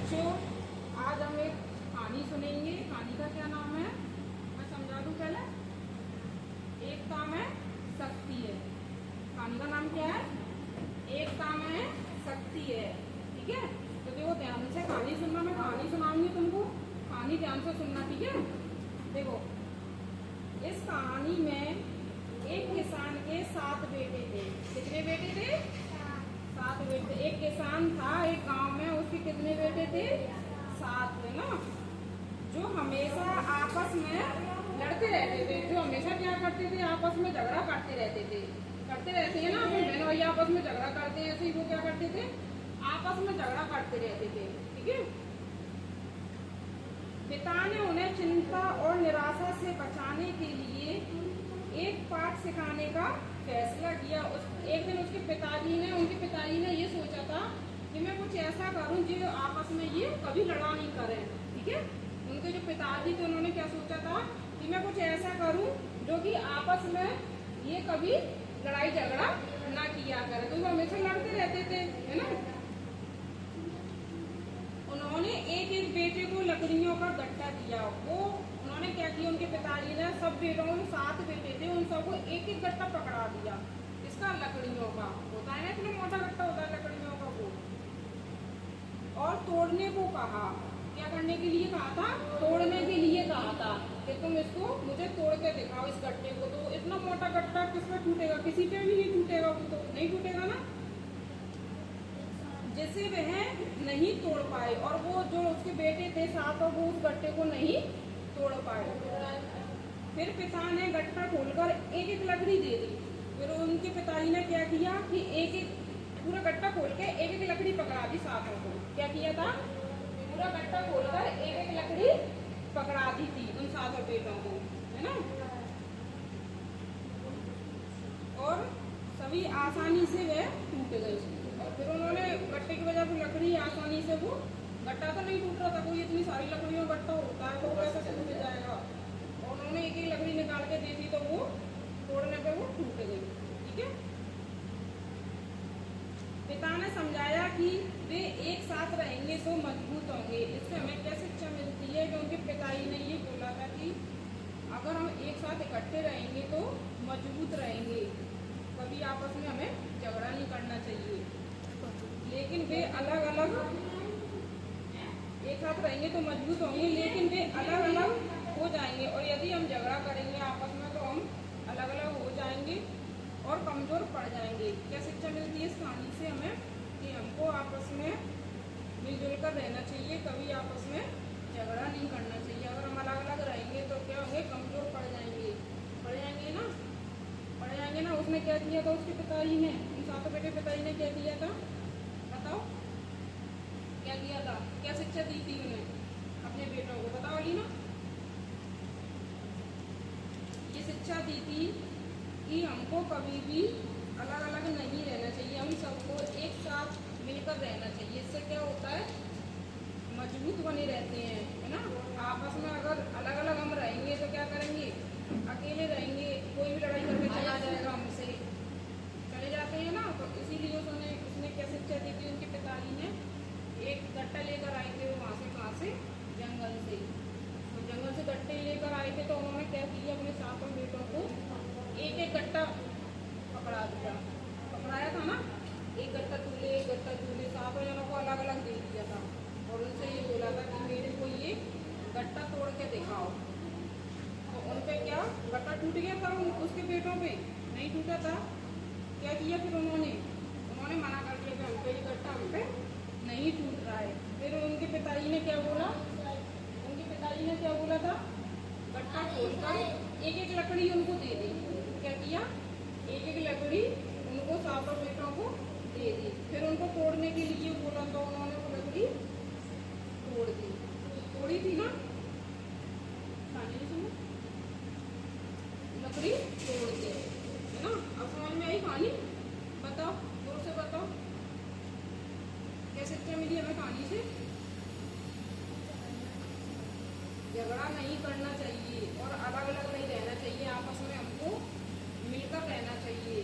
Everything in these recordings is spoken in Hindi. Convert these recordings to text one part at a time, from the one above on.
बच्चों, आज हम एक कहानी सुनेंगे। कहानी का क्या नाम है मैं समझा दूं पहले। एकता में शक्ति है। कहानी का नाम क्या है? एकता में शक्ति है। ठीक है, तो देखो ध्यान से कहानी सुनना। मैं कहानी सुनाऊंगी तुमको, कहानी ध्यान से सुनना। ठीक है, देखो इस कहानी में एक किसान के 7 बेटे थे। कितने बेटे थे? 7 बेटे। एक किसान था एक गांव में, उसके कितने बेटे थे? 7 थे ना, जो हमेशा आपस में लड़ते रहते थे। जो हमेशा क्या करते थे? आपस में झगड़ा करते रहते थे। करते रहते हैं ना, अपने बहन भाई आपस में झगड़ा करते हैं, ऐसे ही वो क्या करते थे? आपस में झगड़ा करते रहते थे। ठीक है, पिता ने उन्हें चिंता और निराशा से बचाने के लिए एक पाठ सिखाने का फैसला किया। एक दिन उनके पिताजी ने ये सोचा था कि मैं कुछ ऐसा करूं जो आपस में ये कभी लड़ा नहीं करें। ठीक है, उनके जो पिताजी थे उन्होंने क्या सोचा था कि मैं कुछ ऐसा करूं जो कि आपस में ये कभी लड़ाई झगड़ा ना किया करे। तो वो हमेशा लड़ते रहते थे, है ना। उन्होंने एक एक बेटे को लकड़ियों का गट्टा दिया। उन्होंने क्या किया, उनके पिताजी ने सब बेटों में 7 बेटे थे, उन सबको एक एक गट्टा पकड़ा दिया। इसका लकड़ियों का होता है ना, इतना मोटा गट्टा होता है लकड़ियों का वो। और तोड़ने को कहा। क्या करने के लिए कहा था? तोड़ने के लिए कहा था कि तुम इसको मुझे तोड़ के दिखाओ इस गट्टे को। तो इतना मोटा गट्टा किस पे टूटेगा? किसी पे भी नहीं टूटेगा, वो तो नहीं टूटेगा ना, जिसे वह नहीं तोड़ पाए। और वो जो उसके बेटे थे 7, वो उस गट्टे को नहीं तोड़ पाए। फिर पिता ने गट्टा खोलकर एक एक लकड़ी दे दी। फिर उनके पिताजी ने क्या किया कि एक एक पूरा गट्टा खोल के एक एक लकड़ी पकड़ा दी 7 को। क्या किया था? पूरा गट्टा खोलकर एक एक लकड़ी पकड़ा दी थी उन 7 बेटों को, है ना। और सभी आसानी से वह टूट गए। फिर उन्होंने गट्टे की वजह से लकड़ी आसानी से, वो गट्टा तो नहीं टूट रहा था, कोई इतनी सारी लकड़ियों में गट्टा होता है तो कैसे टूट जाएगा। और उन्होंने एक एक लकड़ी निकाल के दी थी तो वो तोड़ने पे वो टूट गई। ठीक है, पिता ने समझाया कि वे एक साथ रहेंगे तो मजबूत होंगे। इससे हमें क्या शिक्षा मिलती है? क्योंकि पिताजी ने ये बोला था कि अगर हम एक साथ इकट्ठे रहेंगे तो मजबूत रहेंगे, कभी आपस में हमें झगड़ा नहीं करना चाहिए। लेकिन वे अलग अलग, एक साथ रहेंगे तो मजबूत होंगे, लेकिन वे अलग अलग हो जाएंगे। और यदि हम झगड़ा करेंगे आपस में तो हम अलग अलग हो जाएंगे और कमजोर पड़ जाएंगे। क्या शिक्षा मिलती है इस कहानी से हमें? कि हमको आपस में मिलजुल कर रहना चाहिए, कभी आपस में झगड़ा नहीं करना चाहिए। अगर हम अलग अलग रहेंगे तो क्या होंगे? कमजोर पड़ जाएंगे ना, पड़ जाएंगे ना। उसने क्या किया था उसके पिताजी ने, उन 7 बेटे पिताजी ने क्या किया था बताओ? क्या किया था? क्या शिक्षा दी थी उन्हें अपने बेटों को? बताओ लीना। ये शिक्षा दी थी कि हमको कभी भी अलग अलग नहीं रहना चाहिए, हम सबको एक साथ मिलकर रहना चाहिए। इससे क्या होता है? मजबूत बने रहते हैं, है ना। आपस में अगर अलग अलग हम रहेंगे तो क्या करेंगे? अकेले रहेंगे, कोई भी लड़ाई करके चला जाएगा, हमसे चले जाते हैं ना। तो इसीलिए उसने क्या शिक्षा दी थी उनके पिताजी ने? एक गट्टा लेकर आए थे वहाँ से, कहाँ से? जंगल से। तो जंगल से गट्टे लेकर आए थे तो उन्होंने क्या किया? अपने 7 बेटों को एक एक गट्टा पकड़ा दिया। पकड़ाया था ना, एक गट्टा तूले, एक गट्टा तूले, 7 जनों को अलग अलग दे दिया था। और उनसे ये बोला था कि मेरे को ये गट्टा तोड़ के दिखाओ। तो उन पे क्या गट्टा टूट गया था? उसके बेटों पे नहीं टूटा था। क्या किया फिर उन्होंने मना कर दिया कि हमको ये गट्टा हम पे नहीं टूट रहा है। फिर उनके पिताजी ने क्या बोला? था गट्टा खोलकर एक एक लकड़ी उनको दे दी। क्या किया? एक एक लकड़ी उनको 7 बेटों को दे दी। फिर उनको तोड़ने के लिए बोला तो उन्होंने वो लकड़ी तोड़ दी। तोड़ी थी ना, लकड़ी तोड़ दी, है ना। अब समझ में आई कहानी? बताओ, जोर से बताओ, क्या शिक्षा मिली हमें कहानी से? झगड़ा नहीं करना चाहिए और अलग अलग नहीं रहना चाहिए, आपस में हमको मिलकर रहना चाहिए।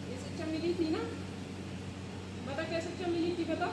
ये शिक्षा मिली थी ना। बता क्या शिक्षा मिली थी? बताओ।